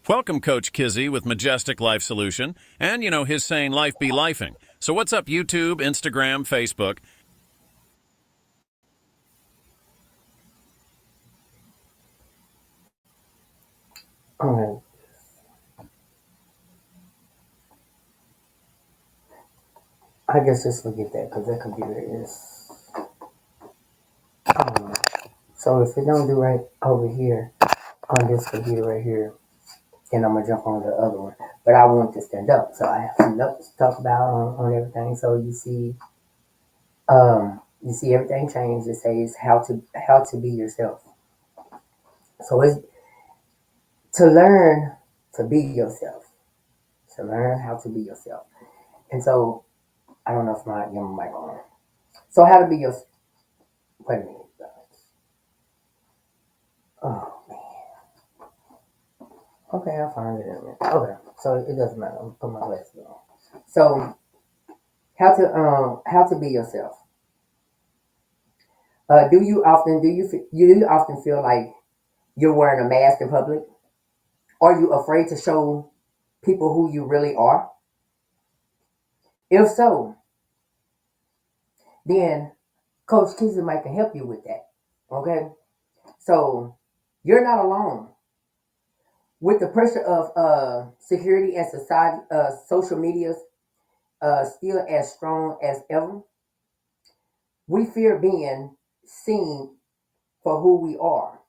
Welcome, Coach Kizzy with Majestic Life Solution. And, his saying, life be lifing. So what's up, YouTube, Instagram, Facebook? Alright, I guess just forget that because that computer is, I don't know. So if it don't do right over here on this computer right here, then I'm gonna jump on the other one. But I want to stand up, so I have some notes to talk about on everything. So you see everything change. It says how to be yourself. So it's to learn to be yourself. To learn how to be yourself. And so I don't know if my mic on. So how to be your wait a minute. Oh man. Okay, I'll find it in a minute. Okay, so it doesn't matter. I'm put my glasses on. So how to be yourself. Do you often feel like you're wearing a mask in public? Are you afraid to show people who you really are? If so, then Coach Kizzy might can help you with that. Okay, so you're not alone with the pressure of security and society. Social medias still as strong as ever. We fear being seen for who we are,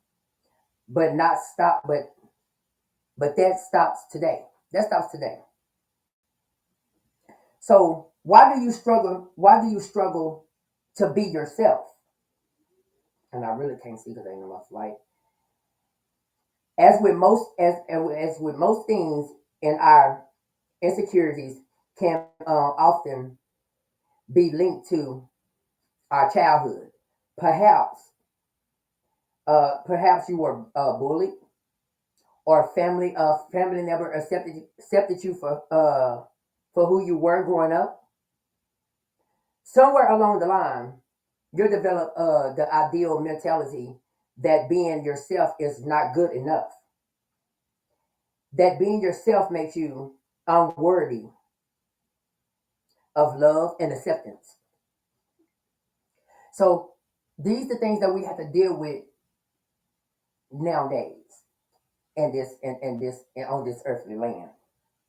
but not stop. But that stops today. That stops today. So why do you struggle? Why do you struggle to be yourself? And I really can't see because ain't enough light. As with most things in our insecurities, can often be linked to our childhood. Perhaps, perhaps you were bullied, or family never accepted you for who you were growing up. Somewhere along the line, you develop the ideal mentality that being yourself is not good enough. That being yourself makes you unworthy of love and acceptance. So these are the things that we have to deal with nowadays and on this earthly land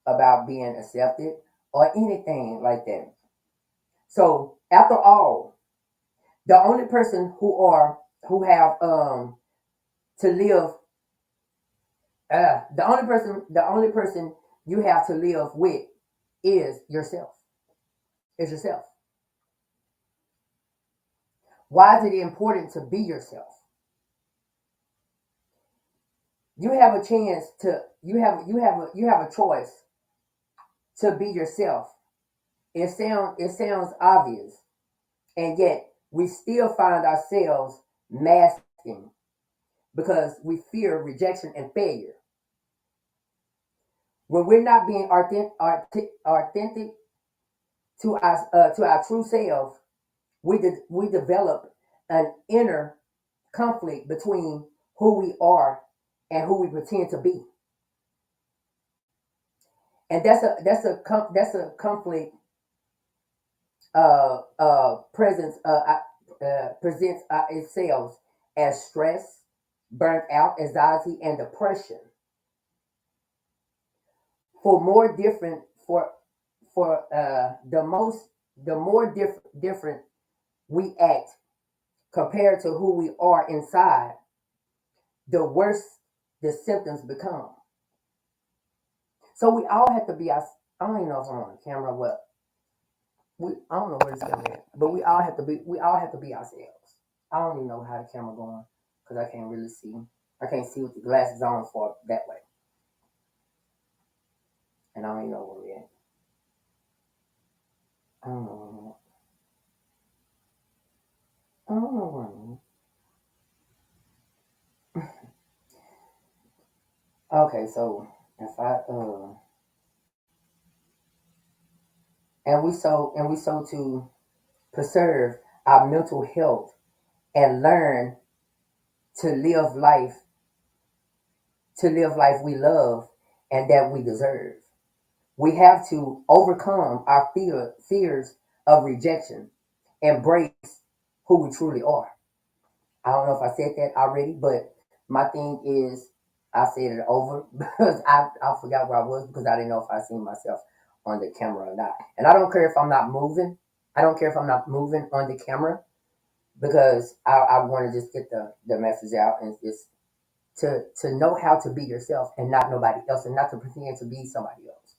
about being accepted or anything like that. So after all, the only person who have to live the only person you have to live with is yourself. Is yourself. Why is it important to be yourself? You have a chance to you have a choice to be yourself. It sounds obvious, and yet we still find ourselves masking because we fear rejection and failure. When we're not being authentic to our true self, we develop an inner conflict between who we are and who we pretend to be, and that's a conflict presence presents itself as stress, burnt out, anxiety, and depression. For more different for the more different we act compared to who we are inside, the worse the symptoms become. So we all have to be us. I don't even know if I'm on camera. What I don't know where it's coming at, but we all have to be ourselves. I don't even know how the camera going because I can't really see. I can't see with the glasses on for that way, and I don't even know where we at. I don't know where I'm at. I don't know where I'm at. Okay, so if I and we so to preserve our mental health and learn to live life we love, and that we deserve. We have to overcome our fears of rejection, embrace who we truly are. I don't know if I said that already, but my thing is I said it over because I forgot where I was because I didn't know if I seen myself on the camera or not. And I don't care if I'm not moving. I don't care if I'm not moving on the camera because I want to just get the message out and just to know how to be yourself and not nobody else and not to pretend to be somebody else.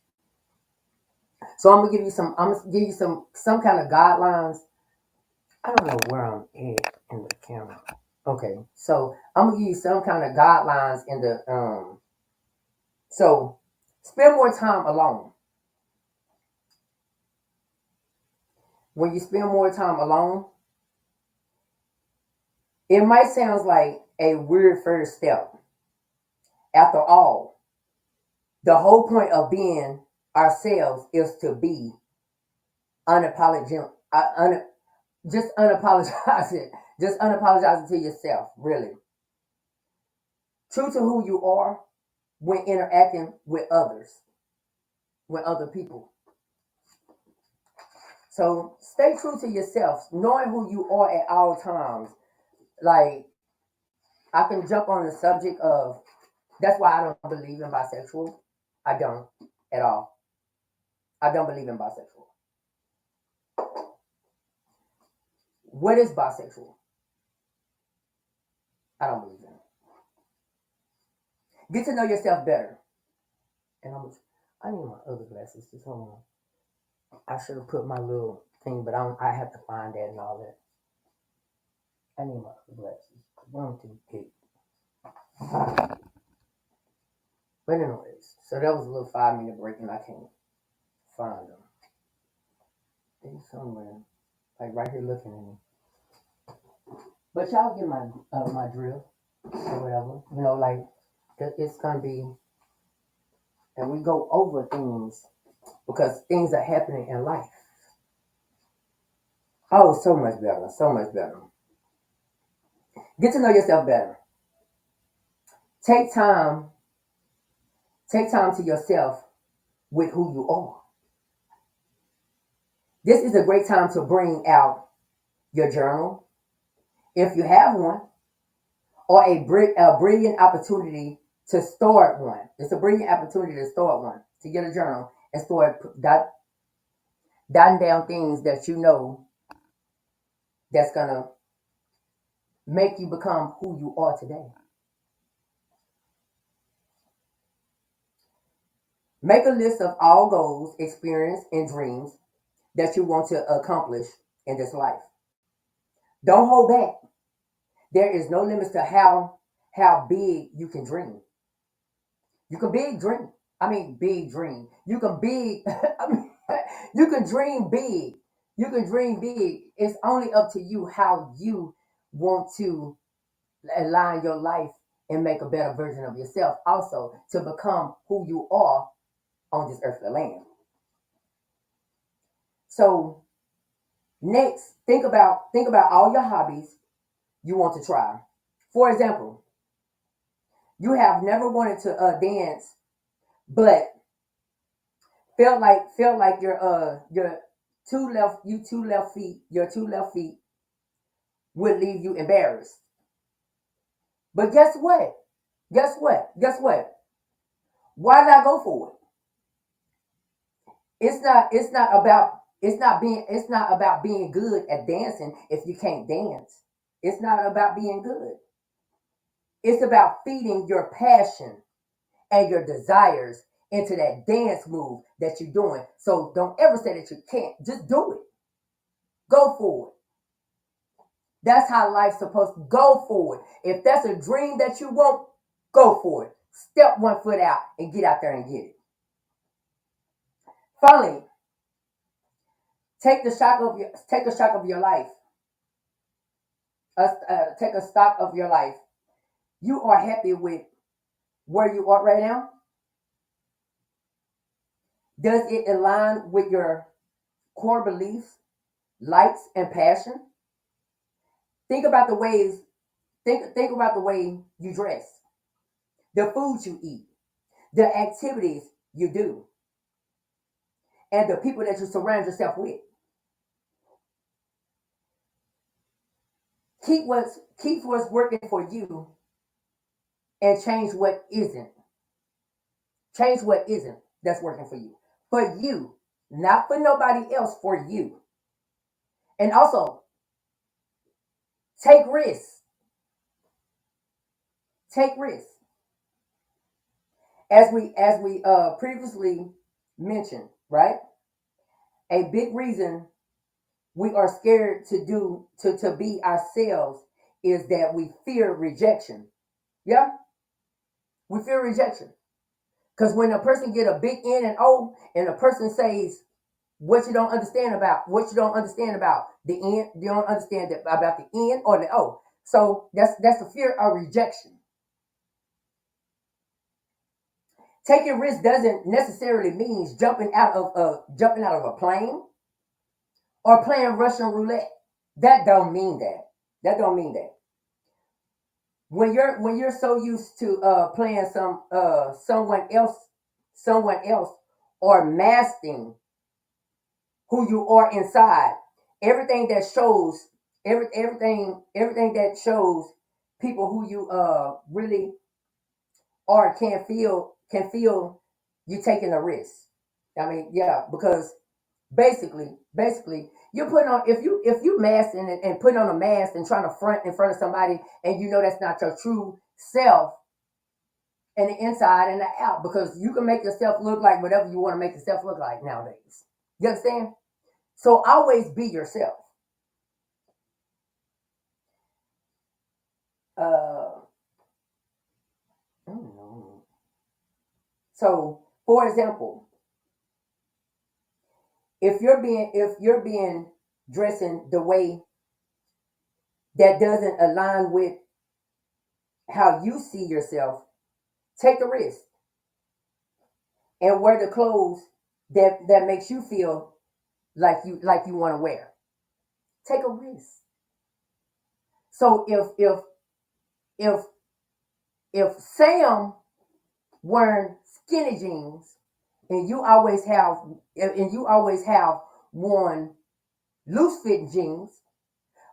So I'm gonna give you some kind of guidelines. I don't know where I'm at in the camera. Okay, so I'm gonna give you some kind of guidelines in the so spend more time alone. When you spend more time alone, it might sound like a weird first step. After all, the whole point of being ourselves is to be unapologetic, just unapologizing, just unapologizing to yourself, really. True to who you are when interacting with others, with other people. So stay true to yourself, knowing who you are at all times. Like I can jump on the subject of that's why I don't believe in bisexual. I don't at all. I don't believe in bisexual. What is bisexual? I don't believe in it. Get to know yourself better. And I need my other glasses. Just hold on. I should have put my little thing, but I have to find that and all that. I need my other glasses. 1, 2, 8. But anyways, so that was a little 5-minute break and I can't find them. They're somewhere, like right here looking at me. But y'all get my drill or whatever. You know, like it's gonna be, and we go over things because things are happening in life. Oh, so much better, so much better. Get to know yourself better. Take time. Take time to yourself with who you are. This is a great time to bring out your journal, if you have one, or a brilliant opportunity to start one. It's a brilliant opportunity to start one, to get a journal and start jotting down things that you know that's going to make you become who you are today. Make a list of all goals, experience, and dreams that you want to accomplish in this life. Don't hold back. There is no limits to how big you can dream. You can big dream. I mean, big dream. You can big. I mean, you can dream big. You can dream big. It's only up to you how you want to align your life and make a better version of yourself. Also, to become who you are on this earthly land. So next, think about all your hobbies you want to try. For example, you have never wanted to dance, but felt like your two left feet would leave you embarrassed. But guess what? Guess what? Guess what? Why did I go for it? It's not about being good at dancing if you can't dance. It's not about being good. It's about feeding your passion and your desires into that dance move that you're doing. So don't ever say that you can't. Just do it. Go for it. That's how life's supposed to go for it. If that's a dream that you want, go for it. Step 1 foot out and get out there and get it. Finally, take a stock of your life. Take a stock of your life. You are happy with where you are right now? Does it align with your core beliefs, likes, and passion? Think about the ways. Think about the way you dress, the food you eat, the activities you do, and the people that you surround yourself with. Keep what's working for you and change what isn't. Change what isn't that's working for you. For you, not for nobody else, for you. And also, take risks. Take risks. As we previously mentioned, right? A big reason we are scared to be ourselves is that we fear rejection. Yeah, we fear rejection. Because when a person get a big N and O, and a person says what you don't understand about the N, you don't understand about the N or the O. So that's the fear of rejection. Taking risks doesn't necessarily mean jumping out of a plane or playing Russian roulette. That don't mean that. That don't mean that. When you're so used to playing someone else or masking who you are inside, everything that shows everything that shows people who you really are can feel you taking a risk. I mean, yeah, because basically you put on if you masking and putting on a mask and trying to front in front of somebody, and you know that's not your true self, and the inside and the out, because you can make yourself look like whatever you want to make yourself look like nowadays. You understand? So always be yourself. uh I don't know. So for example, if you're being dressing the way that doesn't align with how you see yourself, take a risk and wear the clothes that makes you feel like you want to wear. Take a risk. So if if Sam wearing skinny jeans, and you always have worn loose fitting jeans,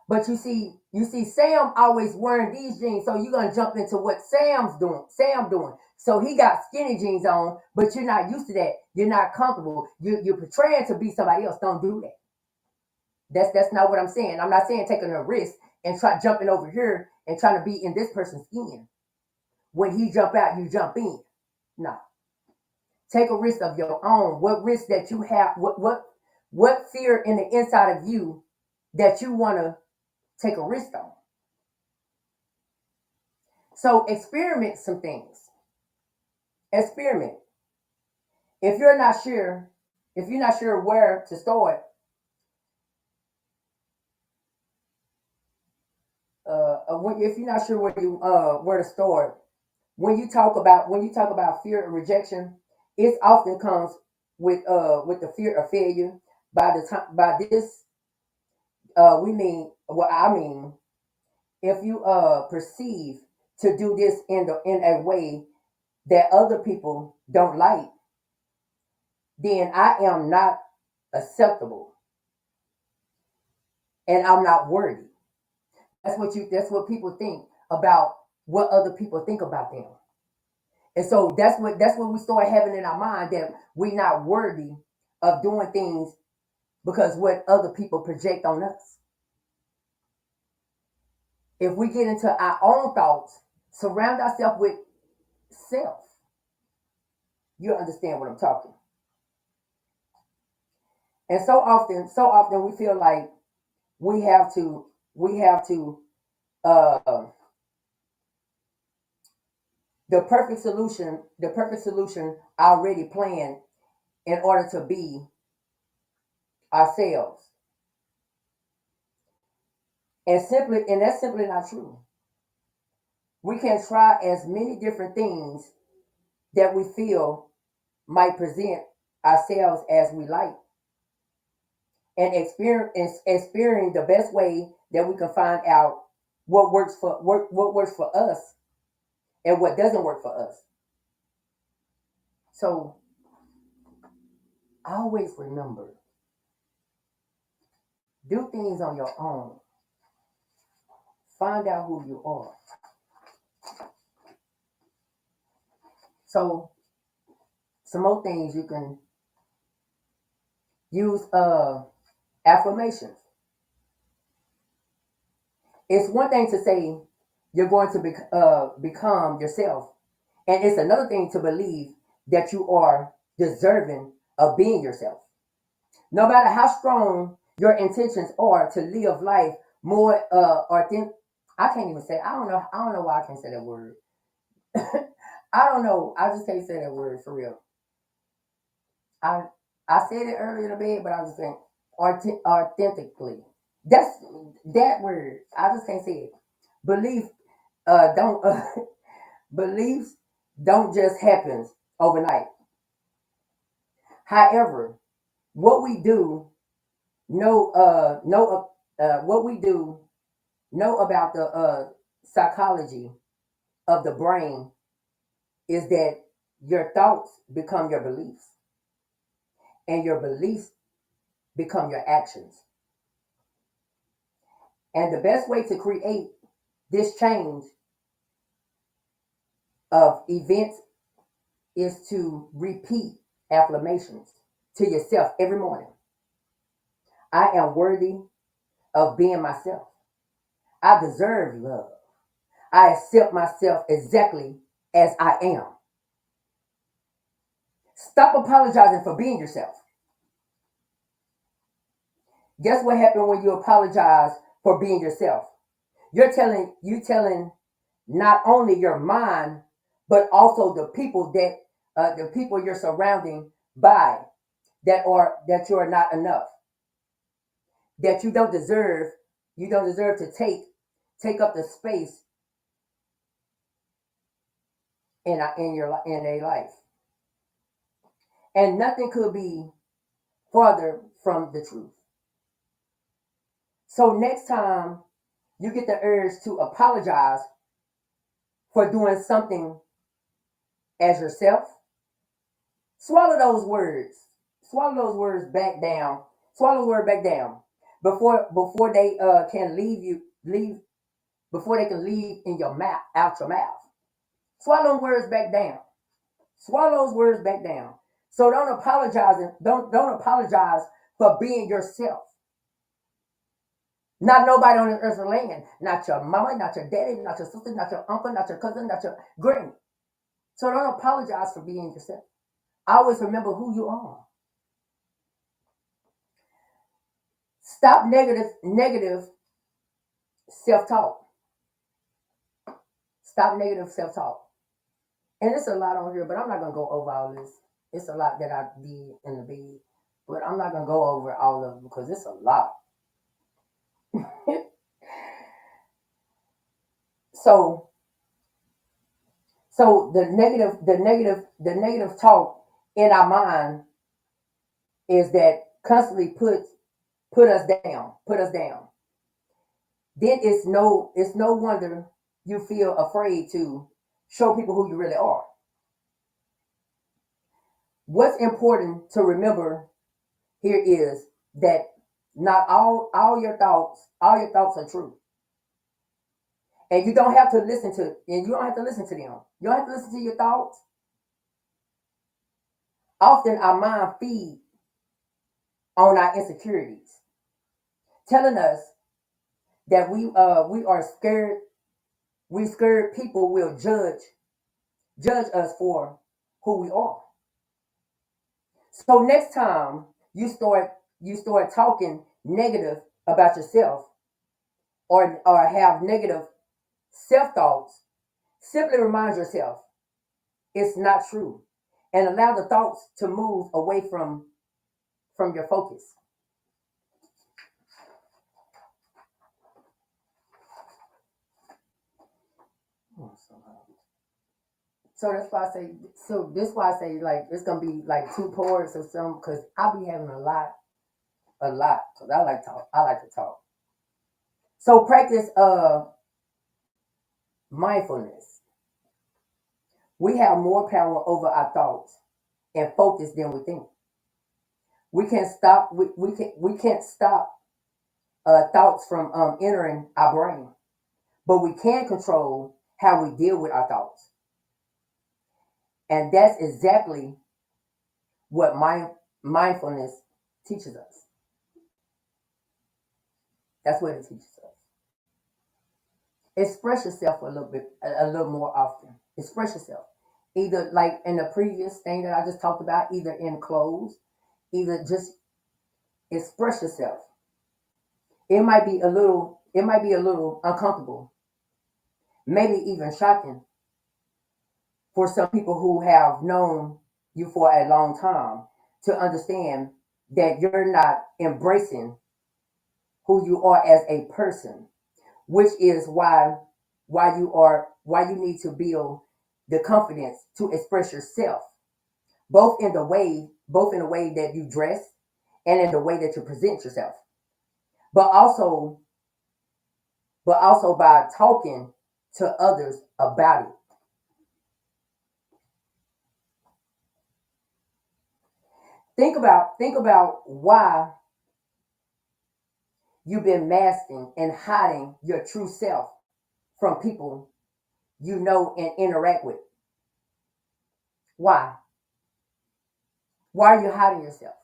but you see Sam always wearing these jeans, so you're gonna jump into what Sam doing. So he got skinny jeans on, but you're not used to that. You're not comfortable. You're portraying to be somebody else. Don't do that. That's not what I'm saying. I'm not saying taking a risk and try jumping over here and trying to be in this person's skin. When he jump out, you jump in. No. Take a risk of your own. What risk that you have? What fear in the inside of you that you want to take a risk on? So experiment some things. Experiment. If you're not sure, if you're not sure where to start, if you're not sure where to start, when you talk about fear of rejection, it often comes with the fear of failure. By this we mean what I mean. If you perceive to do this in a way that other people don't like, then I am not acceptable and I'm not worthy. That's what people think about what other people think about them. And so that's what we start having in our mind, that we're not worthy of doing things because what other people project on us. If we get into our own thoughts, surround ourselves with self, you understand what I'm talking. And so often we feel like we have to uh the perfect solution already planned in order to be ourselves. And that's simply not true. We can try as many different things that we feel might present ourselves as we like, and experience the best way that we can find out what works for us and what doesn't work for us. So always remember, do things on your own. Find out who you are. So some more things you can use affirmations. It's one thing to say you're going to become yourself, and it's another thing to believe that you are deserving of being yourself. No matter how strong your intentions are to live life more authentic, I can't even say. I don't know. I don't know why I can't say that word. I don't know. I just can't say that word for real. I I said it earlier in the bed, but I was saying authentically. That's that word. I just can't say it. Belief don't beliefs don't just happen overnight. However, what we do what we do know about the psychology of the brain is that your thoughts become your beliefs, and your beliefs become your actions. And the best way to create this change of events is to repeat affirmations to yourself every morning. I am worthy of being myself. I deserve love. I accept myself exactly as I am. Stop apologizing for being yourself. Guess what happened when you apologize for being yourself? You're telling not only your mind, but also the people you're surrounding by that you are not enough, that you don't deserve to take up the space in a life, and nothing could be farther from the truth. So next time you get the urge to apologize for doing something as yourself, swallow those words. Swallow those words back down. Swallow the word back down before they can leave before they can leave in your mouth out your mouth. Swallow those words back down. Swallow those words back down. So don't apologize for being yourself. Not nobody on the earth land. Not your mama, not your daddy, not your sister, not your uncle, not your cousin, not your granny. So don't apologize for being yourself. Always remember who you are. Stop negative self-talk. Stop negative self-talk. And it's a lot on here, but I'm not gonna go over all this. It's a lot that I did in the bed, but I'm not gonna go over all of it because it's a lot. so so the negative talk in our mind is that constantly put us down. Then it's no wonder you feel afraid to show people who you really are. What's important to remember here is that not all your thoughts are true. And you don't have to listen to them. You don't have to listen to your thoughts. Often our mind feeds on our insecurities, telling us that we are scared. We scared people will judge us for who we are. So next time you start talking negative about yourself, or have negative self thoughts, simply remind yourself it's not true, and allow the thoughts to move away from your focus. So that's why I say. So this why I say like it's gonna be like two parts or something because I be having a lot because I like talk. I like to talk. So practice mindfulness. We have more power over our thoughts and focused than we think. We can't stop thoughts from entering our brain, but we can control how we deal with our thoughts. And that's exactly what mindfulness teaches us. That's what it teaches us. Express yourself a little more often. Express yourself. Either like in the previous thing that I just talked about, either in clothes, either just express yourself. It might be a little uncomfortable, maybe even shocking for some people who have known you for a long time to understand that you're not embracing who you are as a person, which is why you need to build the confidence to express yourself, both in the way that you dress and in the way that you present yourself, but also by talking to others about it. Think about why you've been masking and hiding your true self from people you know and interact with. Why? Why are you hiding yourself?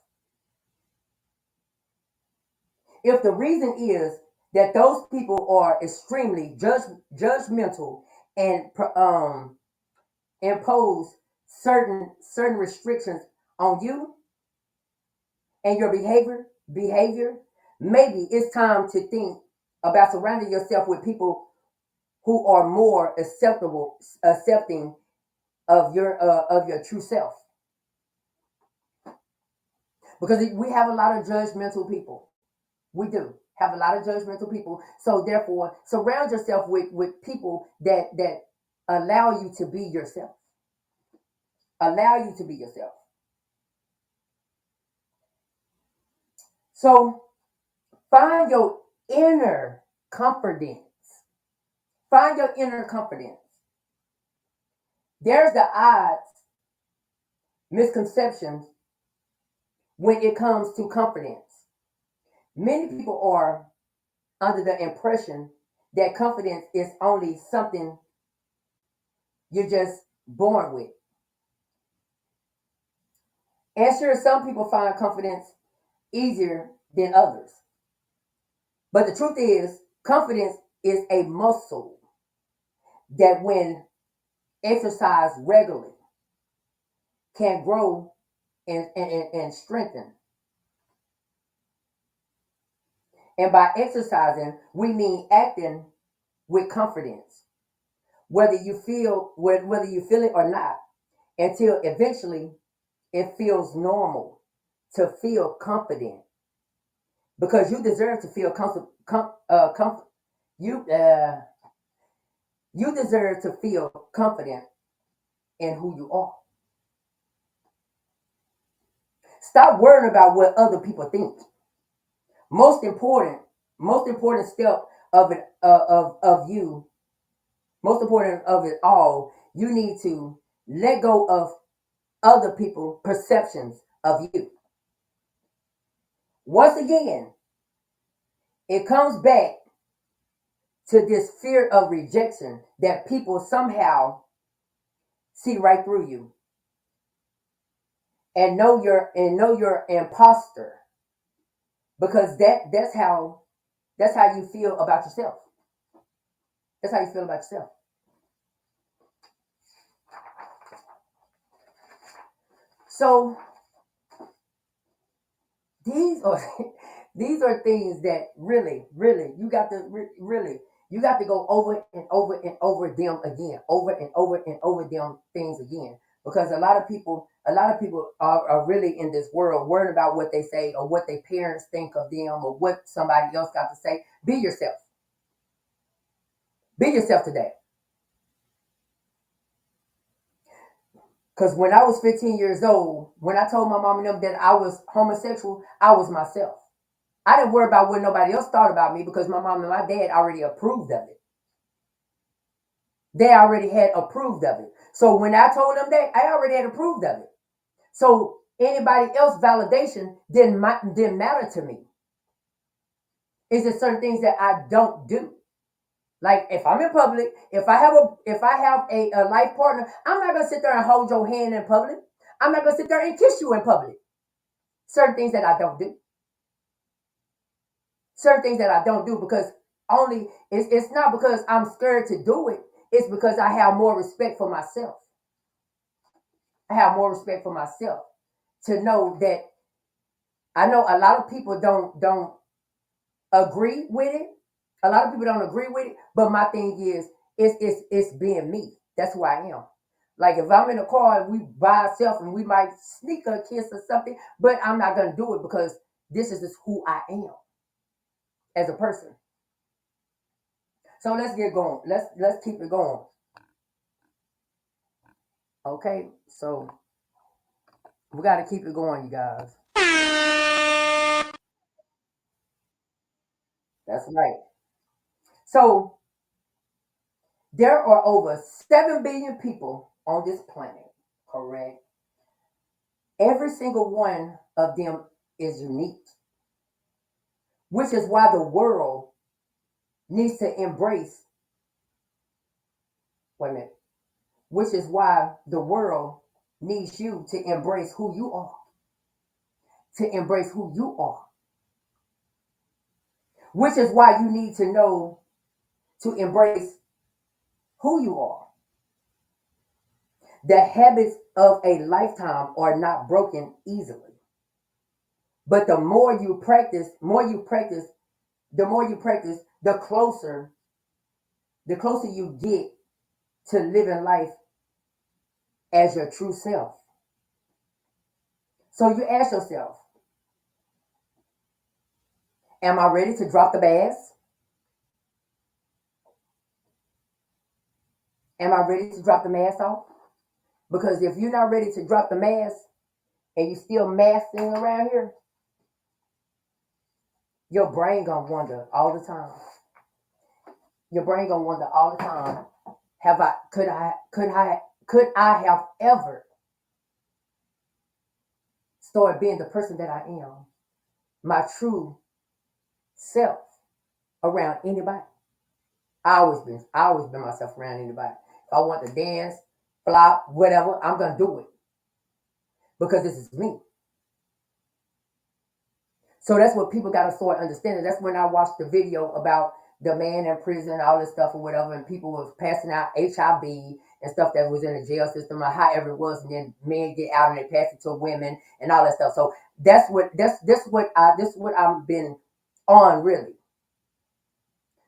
If the reason is that those people are extremely judgmental and impose certain restrictions on you and your behavior, maybe it's time to think about surrounding yourself with people who are more accepting of your true self. Because we have a lot of judgmental people. We do have a lot of judgmental people. So therefore, surround yourself with people that allow you to be yourself. Allow you to be yourself. So find your inner confidence. Find your inner confidence. There's the odds, misconceptions when it comes to confidence. Many people are under the impression that confidence is only something you're just born with. And sure, some people find confidence easier than others. But the truth is, confidence is a muscle that, when exercised regularly, can grow and strengthen. And by exercising, we mean acting with confidence, whether you feel it or not, until eventually it feels normal to feel confident, because you deserve to feel you you deserve to feel confident in who you are. Stop worrying about what other people think. Most important, most important step of it of you, most important of it all, you need to let go of other people's perceptions of you. Once again, it comes back to this fear of rejection that people somehow see right through you and know you're imposter, because that's how you feel about yourself. That's how you feel about yourself. So these are these are things that really you got to go over and over and over them again, over and over and over them things again, because a lot of people are really in this world worrying about what they say or what their parents think of them or what somebody else got to say. Be yourself. Be yourself today. Because when I was 15 years old, when I told my mom and them that I was homosexual, I was myself. I didn't worry about what nobody else thought about me, because my mom and my dad already approved of it. They already had approved of it. So when I told them that, I already had approved of it. So anybody else validation didn't matter to me. It's just certain things that I don't do. Like if I'm in public, if I have a life partner, I'm not gonna sit there and hold your hand in public. I'm not gonna sit there and kiss you in public. Certain things that I don't do. Certain things that I don't do because only it's not because I'm scared to do it. It's because I have more respect for myself. I have more respect for myself to know that I know a lot of people don't agree with it. A lot of people don't agree with it, but my thing is, it's being me. That's who I am. Like if I'm in a car and we by ourselves and we might sneak a kiss or something, but I'm not gonna do it because this is just who I am as a person. So let's get going. Let's keep it going. Okay, so we got to keep it going, you guys. That's right. So there are over 7 billion people on this planet, correct? Every single one of them is unique, which is why the world needs to embrace, wait a minute, which is why the world needs you to embrace who you are, to embrace who you are, which is why you need to know to embrace who you are. The habits of a lifetime are not broken easily. But the more you practice, the more you practice, the closer you get to living life as your true self. So you ask yourself, am I ready to drop the bass? Am I ready to drop the mask off? Because if you're not ready to drop the mask and you still masking around here, your brain gonna wonder all the time. Your brain gonna wonder all the time. Could I have ever started being the person that I am, my true self, around anybody? I always been myself around anybody. If I want to dance, flop, whatever, I'm gonna do it because this is me. So that's what people got to start understanding. That's when I watched the video about the man in prison, all this stuff or whatever, and people was passing out HIV and stuff that was in the jail system or however it was, and then men get out and they pass it to women and all that stuff. So that's what I've been on really.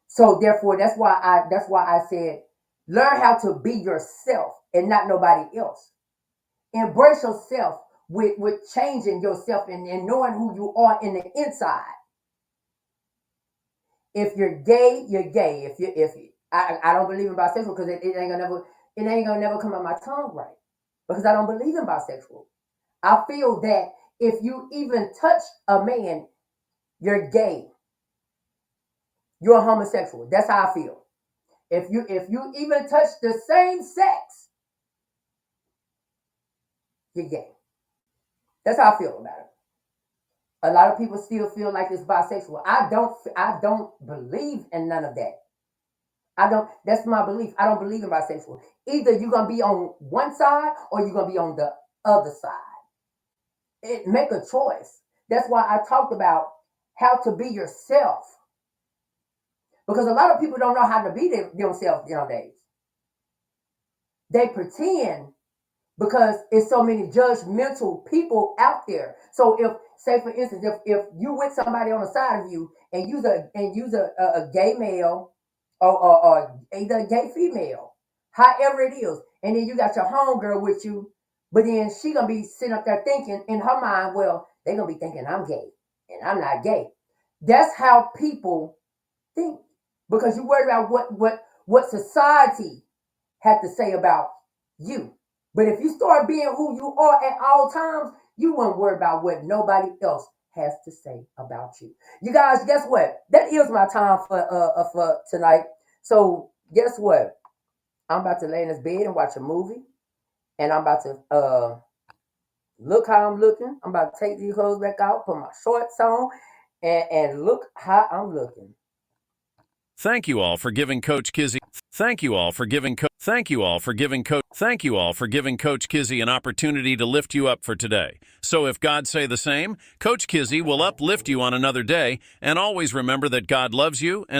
So therefore, that's why I said learn how to be yourself and not nobody else. Embrace yourself with changing yourself and knowing who you are in the inside. If you're gay, you're gay. I don't believe in bisexual because it ain't gonna never come out my tongue right because I don't believe in bisexual. I feel that if you even touch a man, you're gay. You're a homosexual. That's how I feel. If you even touch the same sex, you're gay. That's how I feel about it. A lot of people still feel like it's bisexual. I don't believe in none of that. I don't. That's my belief. I don't believe in bisexual. Either you're gonna be on one side or you're gonna be on the other side. Make a choice. That's why I talked about how to be yourself. Because a lot of people don't know how to be themselves nowadays. They pretend because it's so many judgmental people out there. So if, say for instance, if you with somebody on the side of you and use a gay male or either a gay female, however it is, and then you got your homegirl with you, but then she gonna be sitting up there thinking in her mind, well, they gonna be thinking I'm gay and I'm not gay. That's how people think because you worry about what society had to say about you. But if you start being who you are at all times, you won't worry about what nobody else has to say about you. You guys, guess what? That is my time for tonight. So guess what? I'm about to lay in this bed and watch a movie, and I'm about to Look how I'm looking. I'm about to take these clothes back out, put my shorts on, and look how I'm looking. Thank you all for giving Coach Kizzy. Thank you all for giving Coach Kizzy an opportunity to lift you up for today. So if God say the same, Coach Kizzy will uplift you on another day, and always remember that God loves you and